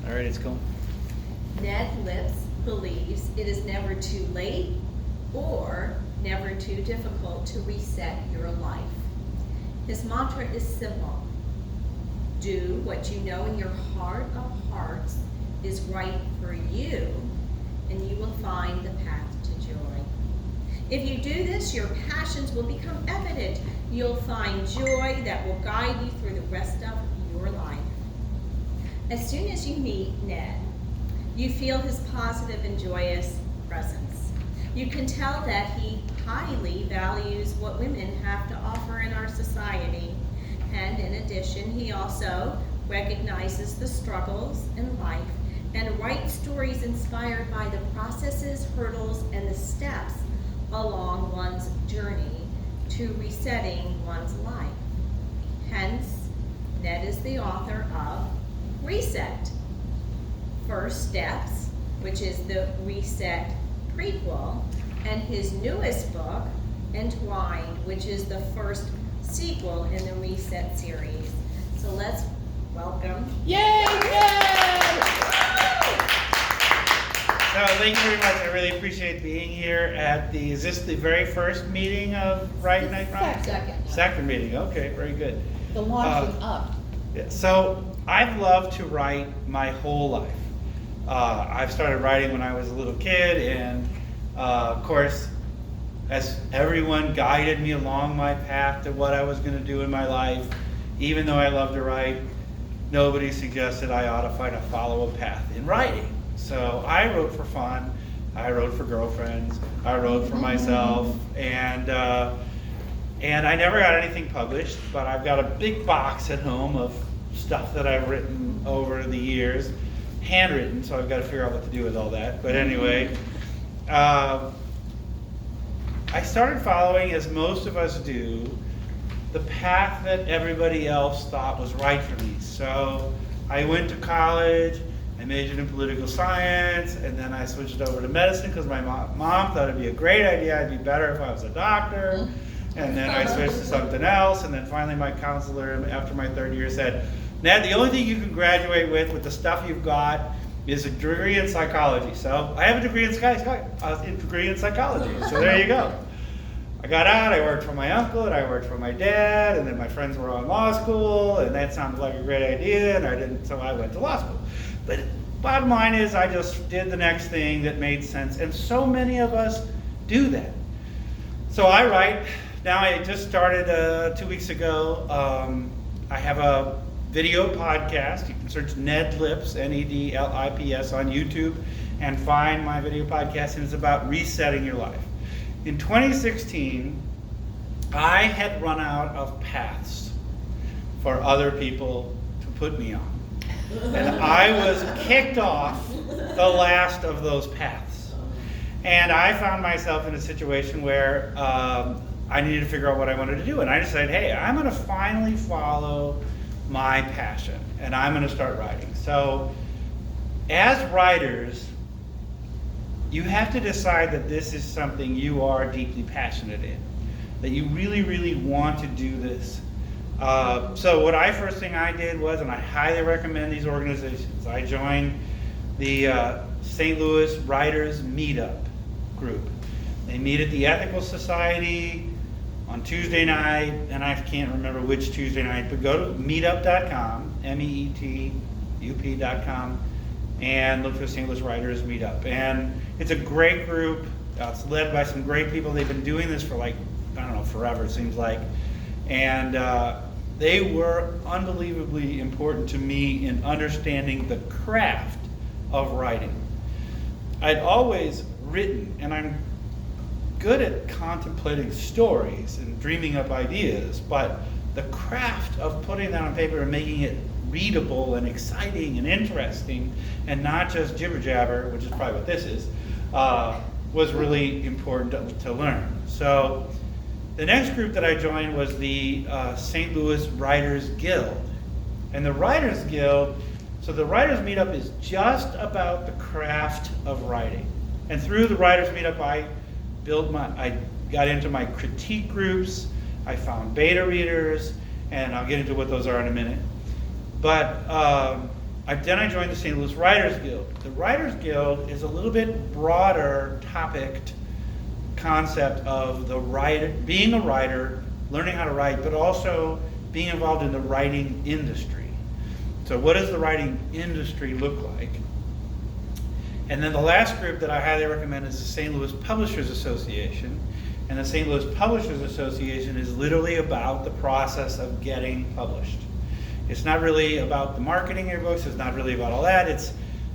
All right, it's going. Ned Lips believes it is never too late or never too difficult to reset your life. His mantra is simple. Do what you know in your heart of hearts is right for you, and you will find the path to joy. If you do this, your passions will become evident. You'll find joy that will guide you through the rest of your life. As soon as you meet Ned, you feel his positive and joyous presence. You can tell that he highly values what women have to offer in our society. And in addition, he also recognizes the struggles in life and writes stories inspired by the processes, hurdles, and the steps along one's journey to resetting one's life. Hence, Ned is the author of Reset. First Steps, which is the Reset prequel, and his newest book, Entwined, which is the first sequel in the Reset series. So let's welcome. Yay! So thank you very much. I really appreciate being here at the, is this the very first meeting of Write Night Project? Second meeting, okay, very good. The launching up. Yeah, so I've loved to write my whole life. I've started writing when I was a little kid, and of course, as everyone guided me along my path to what I was going to do in my life, even though I love to write, nobody suggested I ought to follow a path in writing. So I wrote for fun, I wrote for girlfriends, I wrote for myself, and I never got anything published, but I've got a big box at home of stuff that I've written over the years, handwritten, so I've got to figure out what to do with all that. But anyway, I started following, as most of us do, the path that everybody else thought was right for me. So I went to college, I majored in political science, and then I switched over to medicine because my mom thought it'd be a great idea. I'd be better if I was a doctor. And then I switched to something else, and then finally my counselor, after my third year, said, Ned, the only thing you can graduate with the stuff you've got, is a degree in psychology. So I have a degree in psychology, so there you go. I got out, I worked for my uncle, and I worked for my dad, and then my friends were on law school, and that sounded like a great idea, and so I went to law school. But bottom line is, I just did the next thing that made sense, and so many of us do that. So I write. Now I just started 2 weeks ago. I have a video podcast. You can search Ned Lips, N-E-D-L-I-P-S, on YouTube and find my video podcast, and it's about resetting your life. In 2016, I had run out of paths for other people to put me on. And I was kicked off the last of those paths. And I found myself in a situation where I needed to figure out what I wanted to do. And I decided, hey, I'm going to finally follow my passion, and I'm going to start writing. So as writers, you have to decide that this is something you are deeply passionate in, that you really, really want to do this. So what first thing I did was, and I highly recommend these organizations, I joined the St. Louis Writers Meetup group. They meet at the Ethical Society on Tuesday night, and I can't remember which Tuesday night, but go to meetup.com, meetup.com, and look for St. Louis Writers Meetup. And it's a great group. It's led by some great people. They've been doing this for forever, it seems like. And they were unbelievably important to me in understanding the craft of writing. I'd always written, and I'm good at contemplating stories and dreaming up ideas, but the craft of putting that on paper and making it readable and exciting and interesting, and not just jibber jabber, which is probably what this is, was really important to learn. So the next group that I joined was the St. Louis Writers Guild. And the Writers Guild, so the Writers Meetup is just about the craft of writing. And through the Writers Meetup, I got into my critique groups, I found beta readers, and I'll get into what those are in a minute. But Then I joined the St. Louis Writers Guild. The Writers Guild is a little bit broader topic concept of being a writer, learning how to write, but also being involved in the writing industry. So what does the writing industry look like? And then the last group that I highly recommend is the St. Louis Publishers Association. And the St. Louis Publishers Association is literally about the process of getting published. It's not really about the marketing of your books, it's not really about all that.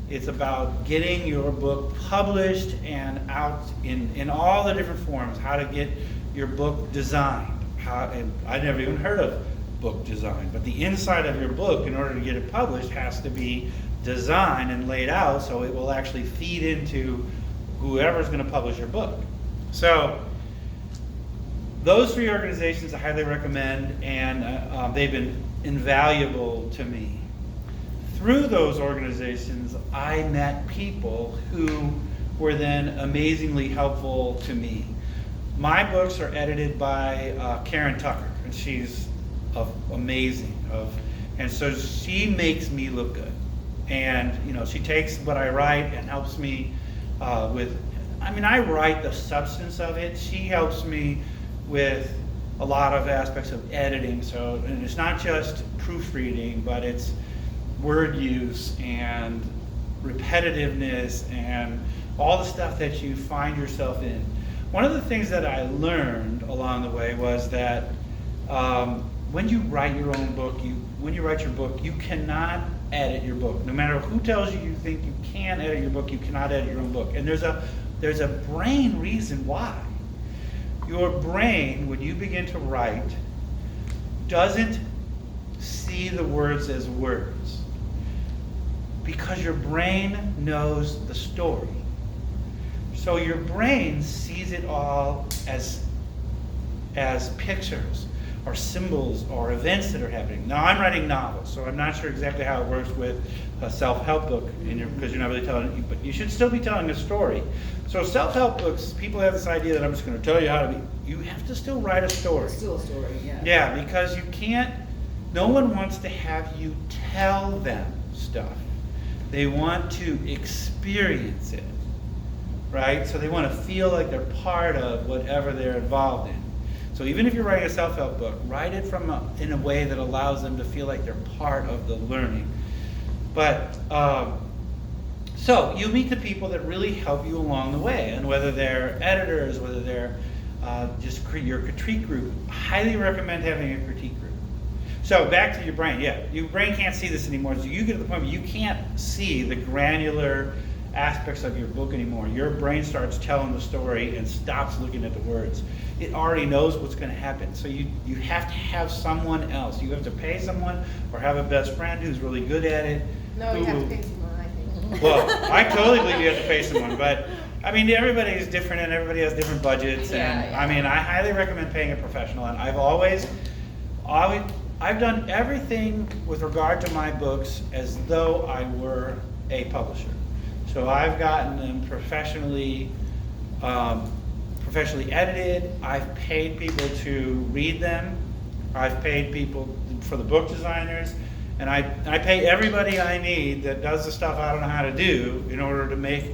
It's about getting your book published and out in all the different forms, how to get your book designed. And I never even heard of book design, but the inside of your book, in order to get it published, has to be designed and laid out so it will actually feed into whoever's going to publish your book. So those three organizations I highly recommend, and they've been invaluable to me. Through those organizations, I met people who were then amazingly helpful to me. My books are edited by Karen Tucker, and she's amazing. And so she makes me look good. And she takes what I write and helps me with. I write the substance of it. She helps me with a lot of aspects of editing. So, and it's not just proofreading, but it's word use and repetitiveness and all the stuff that you find yourself in. One of the things that I learned along the way was that when you write your own book, when you write your book, you cannot edit your book. No matter who tells you think you can edit your book, you cannot edit your own book. And there's a brain reason why. Your brain, when you begin to write, doesn't see the words as words, because your brain knows the story. So your brain sees it all as pictures or symbols or events that are happening. Now, I'm writing novels, so I'm not sure exactly how it works with a self-help book, because you're not really telling, but you should still be telling a story. So self-help books, people have this idea that I'm just going to tell you how to be. You have to still write a story. Still a story, yeah. Yeah, because you can't, no one wants to have you tell them stuff. They want to experience it, right? So they want to feel like they're part of whatever they're involved in. So even if you're writing a self-help book, write it in a way that allows them to feel like they're part of the learning. But, so you meet the people that really help you along the way, and whether they're editors, whether they're just your critique group, I highly recommend having a critique group. So back to your brain. Yeah, your brain can't see this anymore. So you get to the point where you can't see the granular aspects of your book anymore. Your brain starts telling the story and stops looking at the words. It already knows what's going to happen. So you have to have someone else. You have to pay someone or have a best friend who's really good at it. No, you have to pay someone, I think. Well, I totally believe you have to pay someone, but everybody is different and everybody has different budgets. And I highly recommend paying a professional. And I've done everything with regard to my books as though I were a publisher. So I've gotten them professionally edited. I've paid people to read them. I've paid people for the book designers. And I pay everybody I need that does the stuff I don't know how to do in order to make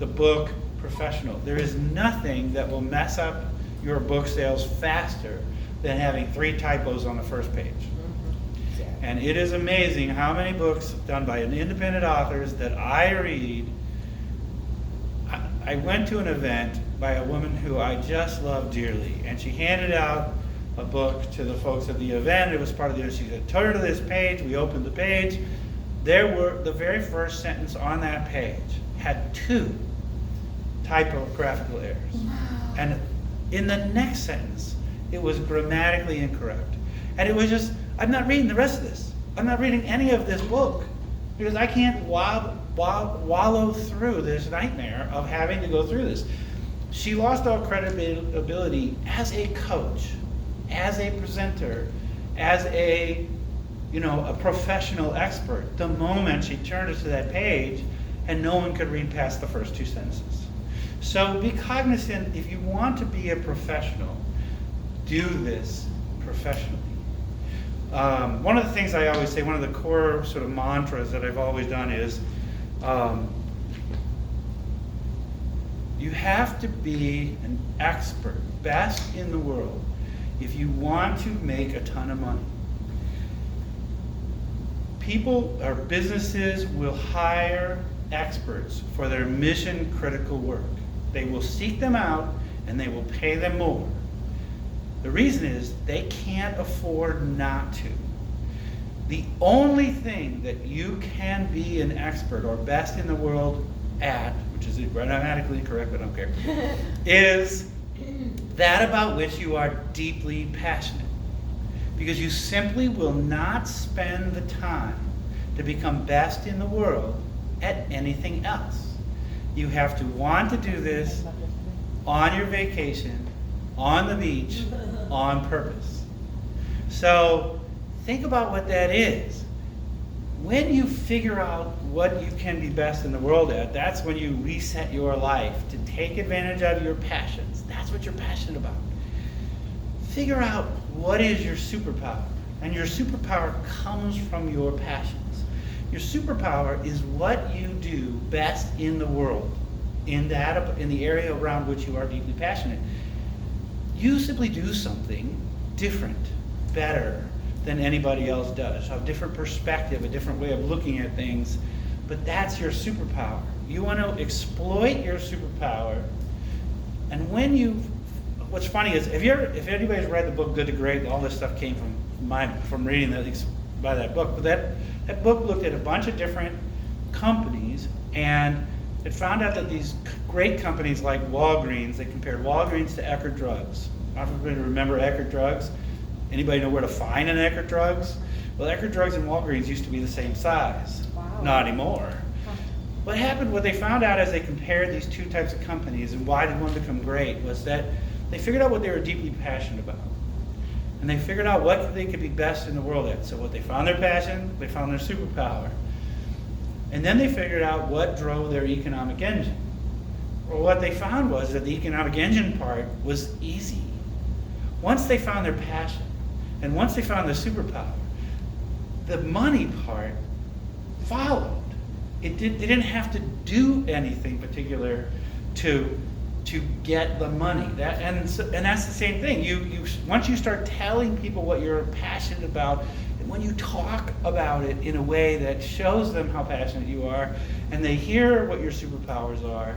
the book professional. There is nothing that will mess up your book sales faster than having 3 typos on the first page. Mm-hmm. And it is amazing how many books done by independent authors that I read. I went to an event by a woman who I just love dearly, and she handed out a book to the folks at the event. It was part of the, she said, turn to this page. We opened the page. There were, the very first sentence on that page had 2 typographical errors. Wow. And in the next sentence, it was grammatically incorrect. And it was just, I'm not reading the rest of this. I'm not reading any of this book because I can't wallow through this nightmare of having to go through this. She lost all credibility as a coach, as a presenter, as a professional expert the moment she turned it to that page and no one could read past the first 2 sentences. So be cognizant, if you want to be a professional, do this professionally. One of the things I always say, one of the core sort of mantras that I've always done is, you have to be an expert, best in the world, if you want to make a ton of money. People or businesses will hire experts for their mission critical work. They will seek them out and they will pay them more. The reason is they can't afford not to. The only thing that you can be an expert or best in the world at, which is grammatically incorrect, but I don't care, is that about which you are deeply passionate. Because you simply will not spend the time to become best in the world at anything else. You have to want to do this on your vacation, on the beach, on purpose. So think about what that is. When you figure out what you can be best in the world at, that's when you reset your life to take advantage of your passions. That's what you're passionate about. Figure out what is your superpower. And your superpower comes from your passions. Your superpower is what you do best in the world, in the area around which you are deeply passionate. You simply do something different, better than anybody else does. A different perspective, a different way of looking at things, but that's your superpower. You want to exploit your superpower, and what's funny is, if anybody's read the book Good to Great, all this stuff came from reading that book, but that book looked at a bunch of different companies, and it found out that these great companies like Walgreens, they compared Walgreens to Eckerd Drugs. I don't know if everybody remember Eckerd Drugs. Anybody know where to find an Eckerd Drugs? Well, Eckerd Drugs and Walgreens used to be the same size. Wow. Not anymore. What they found out as they compared these two types of companies and why did one become great was that they figured out what they were deeply passionate about. And they figured out what they could be best in the world at. So what they found their passion, they found their superpower. And then they figured out what drove their economic engine. Well, what they found was that the economic engine part was easy. Once they found their passion, and once they found their superpower, the money part followed. They didn't have to do anything particular to get the money. And that's the same thing. You once you start telling people what you're passionate about, and when you talk about it in a way that shows them how passionate you are, and they hear what your superpowers are,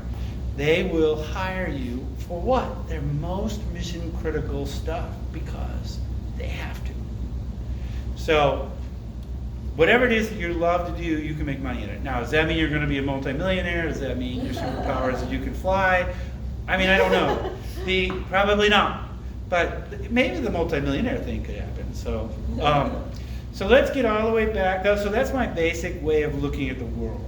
they will hire you for what? Their most mission critical stuff, because they have to. So whatever it is that you love to do, you can make money in it. Now, does that mean you're going to be a multimillionaire? Does that mean your superpower is that you can fly? I mean, I don't know. Probably not. But maybe the multimillionaire thing could happen. So let's get all the way back. So that's my basic way of looking at the world.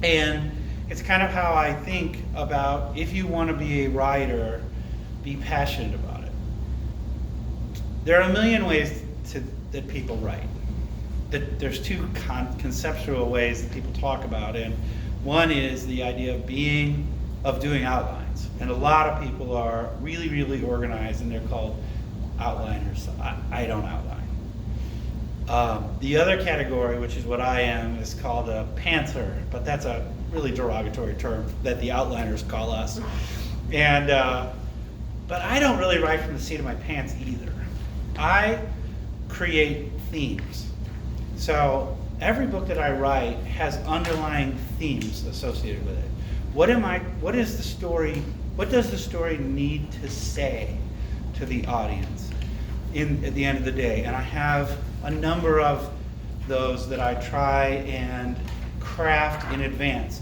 And it's kind of how I think about, if you want to be a writer, be passionate about it. There are a million ways that people write. There's two conceptual ways that people talk about it. And one is the idea of doing outlines. And a lot of people are really, really organized, and they're called outliners. I don't outline. The other category, which is what I am, is called a pantser, but that's a really derogatory term that the outliners call us. And but I don't really write from the seat of my pants either. I create themes. So every book that I write has underlying themes associated with it. What does the story need to say to the audience at the end of the day? And I have a number of those that I try and craft in advance.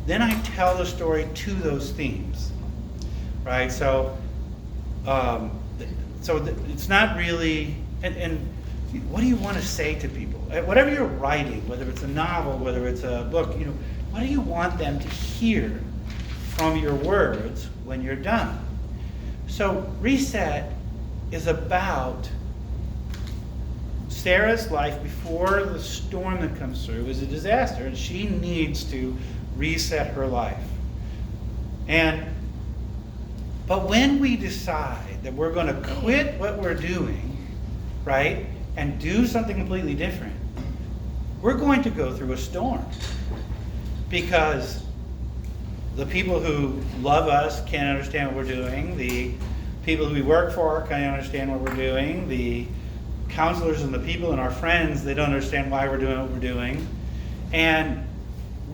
Then I tell the story to those themes, right? So it's not really, and what do you want to say to people? Whatever you're writing, whether it's a novel, whether it's a book, what do you want them to hear from your words when you're done? So Reset is about Sarah's life before the storm that comes through is a disaster, and she needs to reset her life. But when we decide that we're going to quit what we're doing, right, and do something completely different, we're going to go through a storm. Because the people who love us can't understand what we're doing. The people who we work for can't understand what we're doing. The counselors and the people and our friends, they don't understand why we're doing what we're doing. And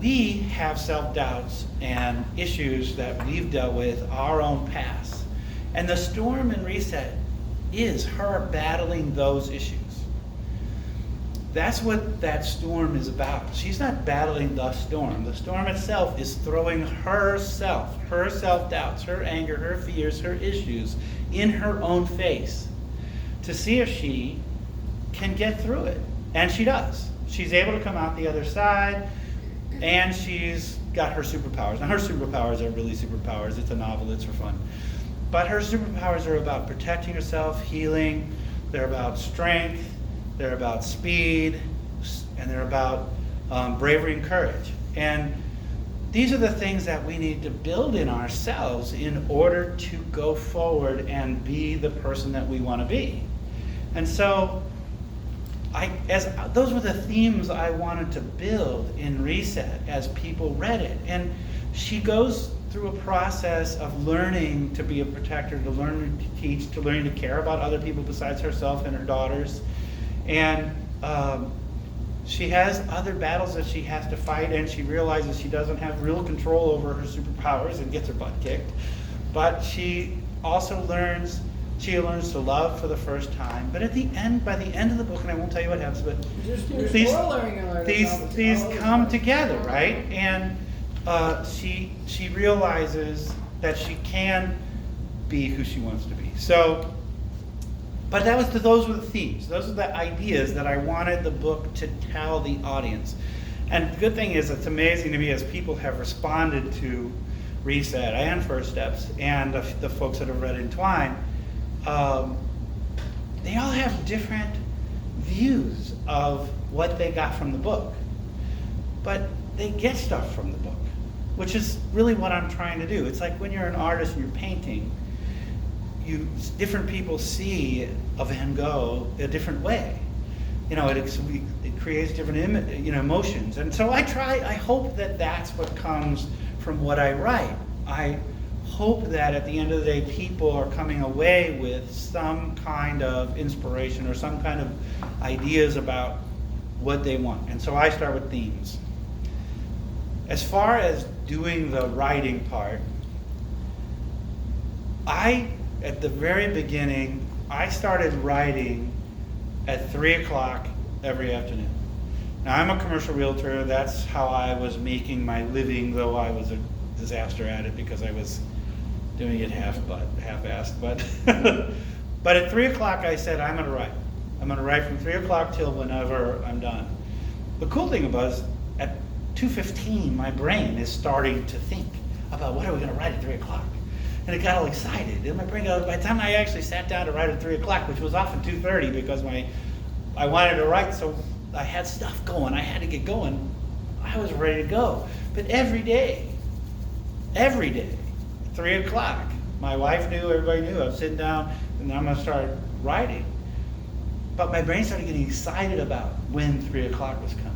we have self-doubts and issues that we've dealt with, our own past. And the storm in Reset is her battling those issues. That's what that storm is about. She's not battling the storm. The storm itself is throwing herself, her self-doubts, her anger, her fears, her issues in her own face to see if she can get through it. And she does. She's able to come out the other side, and she's got her superpowers. Now, her superpowers are really superpowers. It's a novel, it's for fun. But her superpowers are about protecting herself, healing. They're about strength. They're about speed, and they're about bravery and courage. And these are the things that we need to build in ourselves in order to go forward and be the person that we want to be. And so, those were the themes I wanted to build in Reset as people read it. And she goes through a process of learning to be a protector, to learn to teach, to learning to care about other people besides herself and her daughters. And she has other battles that she has to fight, and she realizes she doesn't have real control over her superpowers and gets her butt kicked. But she also learns to love for the first time. But at the end, by the end of the book, and I won't tell you what happens, but these come together, right? And she realizes that she can be who she wants to be. So. But those were the themes. Those are the ideas that I wanted the book to tell the audience. And the good thing is, it's amazing to me as people have responded to Reset and First Steps, and the folks that have read Entwine, they all have different views of what they got from the book. But they get stuff from the book, which is really what I'm trying to do. It's like when you're an artist and you're painting, different people see a Van Gogh a different way. It creates different emotions. And so I hope that that's what comes from what I write. I hope that at the end of the day, people are coming away with some kind of inspiration or some kind of ideas about what they want. And so I start with themes. As far as doing the writing part, at the very beginning, I started writing at 3 o'clock every afternoon. Now, I'm a commercial realtor. That's how I was making my living, though I was a disaster at it because I was doing it half-assed. But at 3 o'clock, I said, I'm going to write. I'm going to write from 3 o'clock till whenever I'm done. The cool thing was, at 2:15, my brain is starting to think about what are we going to write at 3 o'clock. And it got all excited. And my brain got, by the time I actually sat down to write at 3 o'clock, which was often 2:30 because I wanted to write, so I had stuff going. I had to get going. I was ready to go. But every day, 3 o'clock, my wife knew, everybody knew, I was sitting down and I'm going to start writing. But my brain started getting excited about when 3 o'clock was coming.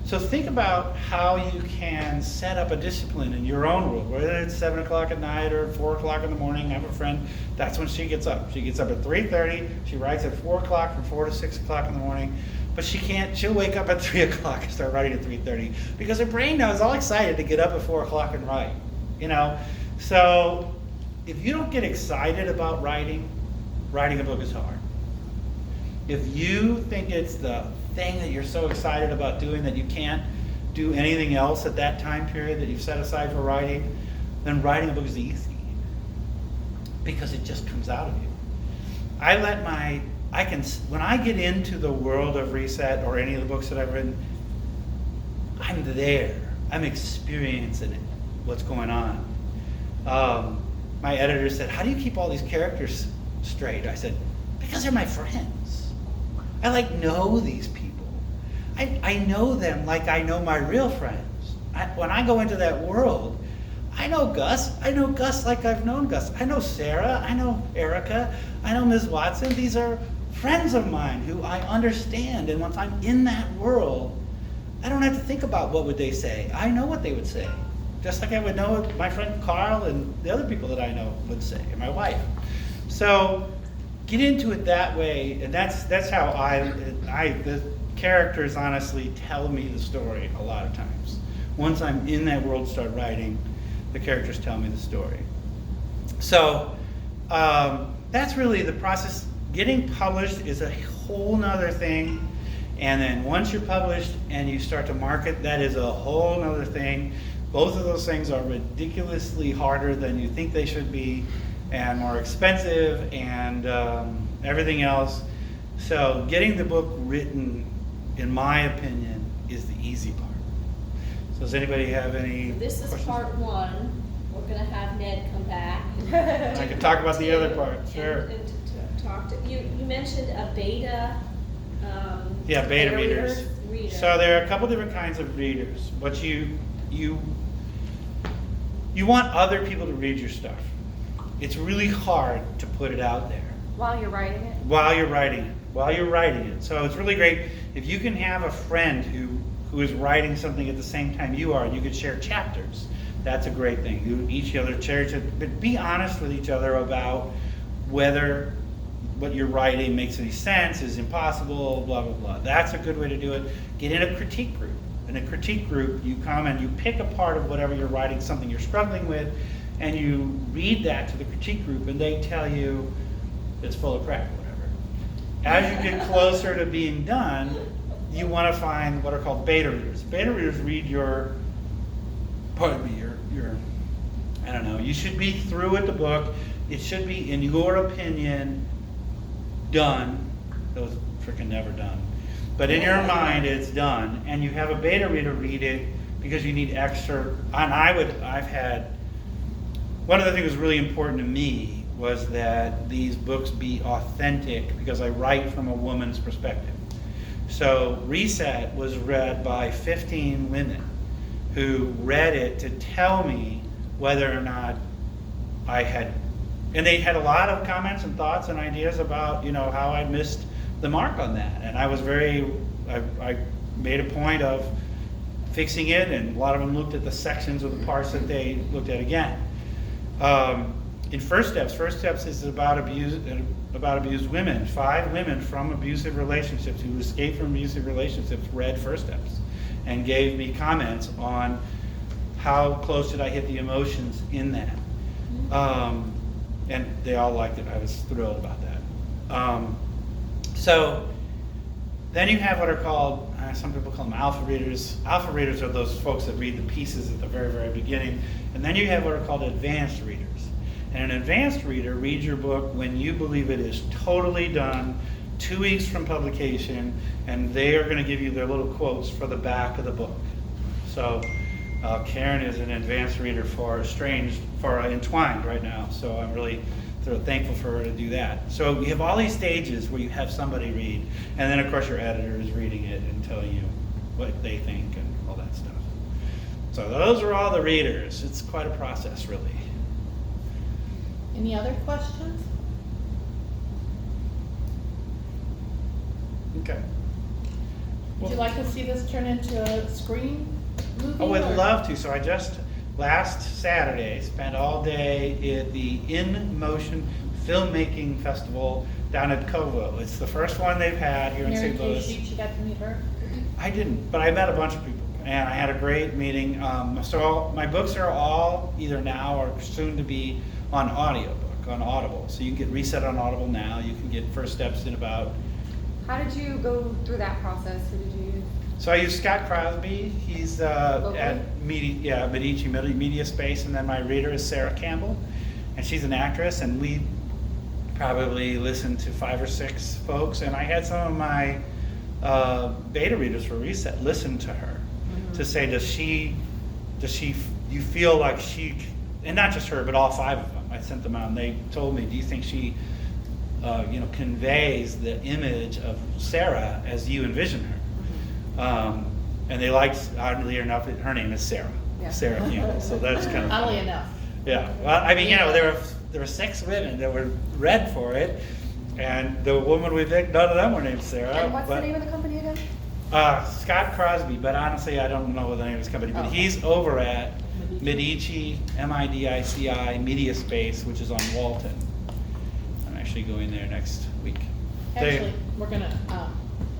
So think about how you can set up a discipline in your own world, whether it's 7 o'clock at night or 4 o'clock in the morning. I have a friend, that's when she gets up. She gets up at 3:30, she writes at 4 o'clock, from 4 to 6 o'clock in the morning. But she'll wake up at 3 o'clock and start writing at 3:30 because her brain now is all excited to get up at 4 o'clock and write, So if you don't get excited about writing a book is hard. If you think it's the thing that you're so excited about doing that you can't do anything else at that time period that you've set aside for writing, then writing a book is easy because it just comes out of you. When I get into the world of Reset or any of the books that I've written, I'm there. I'm experiencing it, what's going on. My editor said, how do you keep all these characters straight? I said, because they're my friends. I know these people. I know them like I know my real friends. When I go into that world, I know Gus. I know Gus like I've known Gus. I know Sarah. I know Erica. I know Ms. Watson. These are friends of mine who I understand, and once I'm in that world, I don't have to think about what would they say. I know what they would say. Just like I would know what my friend Carl and the other people that I know would say, and my wife. So get into it that way, and that's how the characters honestly tell me the story a lot of times. Once I'm in that world, start writing, the characters tell me the story. So that's really the process. Getting published is a whole nother thing. And then once you're published and you start to market, that is a whole nother thing. Both of those things are ridiculously harder than you think they should be, and more expensive, and everything else. So getting the book written, in my opinion, is the easy part. So does anybody have any So this is questions? part one. We're gonna have Ned come back. I can talk about the other part, sure. And to talk to, you mentioned a beta. Yeah, beta readers. Reader. So there are a couple different kinds of readers. But you want other people to read your stuff. It's really hard to put it out there While you're writing it? while you're writing it. So it's really great if you can have a friend who is writing something at the same time you are, and you could share chapters. That's a great thing. You each other share, but be honest with each other about whether what you're writing makes any sense, is impossible, blah, blah, blah. That's a good way to do it. Get in a critique group. In a critique group, you come and you pick a part of whatever you're writing, something you're struggling with, and you read that to the critique group, and they tell you it's full of crap, whatever. As you get closer to being done, you want to find what are called beta readers. Beta readers read your I don't know, you should be through with the book. It should be, in your opinion, done. It was freaking never done. But in your mind, it's done. And you have a beta reader read it because you need extra. And I've had, one of the things that was really important to me was that these books be authentic, because I write from a woman's perspective. So Reset was read by 15 women who read it to tell me whether or not I had, and they had a lot of comments and thoughts and ideas about, how I missed the mark on that. And I was I made a point of fixing it, and a lot of them looked at the sections of the parts that they looked at again. In First Steps is about abused women. 5 women from abusive relationships who escaped from abusive relationships read First Steps and gave me comments on how close did I hit the emotions in that. And they all liked it. I was thrilled about that. So then you have what are called, some people call them alpha readers. Alpha readers are those folks that read the pieces at the very, very beginning. And then you have what are called advanced readers. And an advanced reader reads your book when you believe it is totally done, 2 weeks from publication, and they are going to give you their little quotes for the back of the book. So Karen is an advanced reader for Entwined right now, so I'm really thankful for her to do that. So you have all these stages where you have somebody read, and then of course your editor is reading it and telling you what they think and all that stuff. So those are all the readers. It's quite a process, really. Any other questions? Okay. Would you like to see this turn into a screen movie? I would or- love to. So I just, last Saturday, spent all day at the In Motion Filmmaking Festival down at Kovo. It's the first one they've had here in Mary St. Kay Louis. Sheets, you got to meet her? I didn't, but I met a bunch of people, and I had a great meeting. So my books are all either now or soon to be on audiobook, on Audible. So you can get Reset on Audible now. You can get First Steps in about. How did you go through that process? Who did you use? So I use Scott Crosby. He's at Medici Media Space, and then my reader is Sarah Campbell, and she's an actress, and we probably listened to 5 or 6 folks, and I had some of my beta readers for Reset listen to her to say, you feel like she, and not just her, but all 5 of them. I sent them out, and they told me, do you think she conveys the image of Sarah as you envision her? And they liked, oddly enough, her name is Sarah. Yeah. Sarah Campbell. So that's kind of Oddly funny. enough. Yeah. Well, I mean, there were 6 women that were read for it, And the woman we picked, none of them were named Sarah. And what's the but, name of the company again? Scott Crosby, but honestly, I don't know the name of his company. But Oh. he's over at Medici. Medici, MIDICI Media Space, which is on Walton. I'm actually going there next week. They- Actually, we're gonna,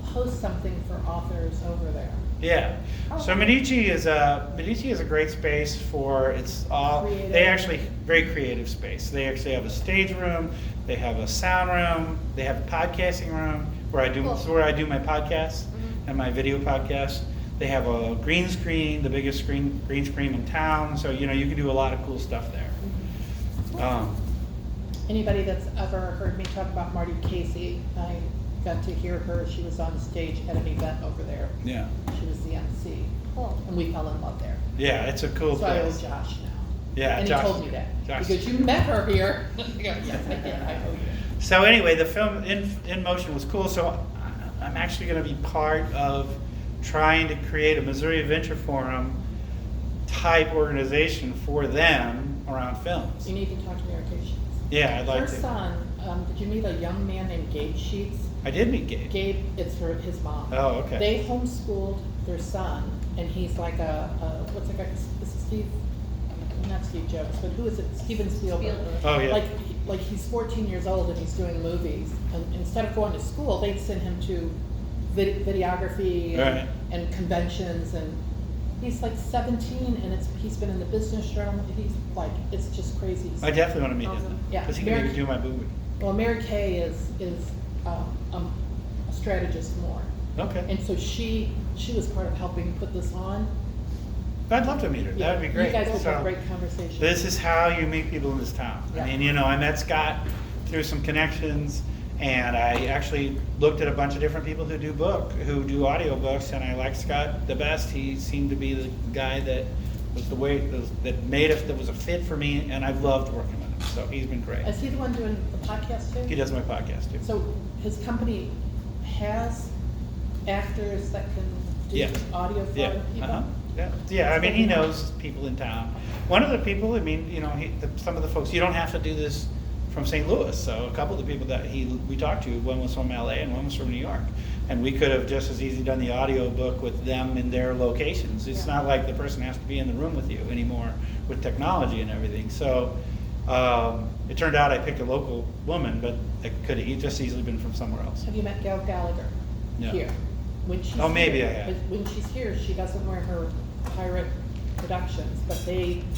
host something for authors over there. Yeah. Oh. So Medici is a great space for it's all Creative. they actually very creative space. They actually have a stage room, they have a sound room, they have a podcasting room where I do Cool. this is where I do my podcasts Mhm. and my video podcasts. They have a green screen, the biggest green screen in town. So you can do a lot of cool stuff there. Anybody that's ever heard me talk about Marty Casey, I got to hear her, she was on stage at an event over there. Yeah. She was the MC, Cool. and we fell in love there. Yeah, it's a cool So I owe place. Josh now. Yeah, And Josh- he told me that, Josh- because you met her here. I go, yes, I did, I owe you. So anyway, the film in motion was cool. So I'm actually going to be part of trying to create a Missouri Adventure Forum type organization for them around films. You need to talk to Mary Kay Sheets. Yeah, I'd like Her to. son, did you meet a young man named Gabe Sheets? I did meet Gabe. Gabe, it's his mom. Oh, okay. They homeschooled their son, and he's like what's that guy, this is Steve, not Steve Jobs, but who is it, Steven Spielberg. Spielberg. Oh, yeah. Like he's 14 years old and he's doing movies, and instead of going to school, they'd send him to videography Right. and conventions, and he's like 17, and he's been in the business realm, he's like, it's just crazy. I definitely want to meet Awesome. him. Yeah, Because he can Mary- maybe do my movie. Well, Mary Kay is a strategist more. Okay. And so she was part of helping put this on. I'd love to meet her. Yeah, That would be great. You guys would So, have great conversation. this is how you meet people in this town. Yeah. I mean, I met Scott through some connections, and I actually looked at a bunch of different people who do audiobooks, and I liked Scott the best. He seemed to be the guy that was that was a fit for me, and I've loved working with him. So he's been great. Is he the one doing the podcast too? He does my podcast too. So his company has actors that can do Yeah. audio for Yeah, other people? uh-huh. Yeah. I mean, he knows people in town. One of the people, I mean, some of the folks, you don't have to do this from St. Louis. So a couple of the people that we talked to, one was from LA and one was from New York. And we could have just as easily done the audio book with them in their locations. It's Yeah. not like the person has to be in the room with you anymore with technology and everything. So it turned out I picked a local woman, but it could have just easily been from somewhere else. Have you met Gail Gallagher? No. Here. When she's Oh, maybe here- I have. When she's here, she doesn't wear her pirate productions, but they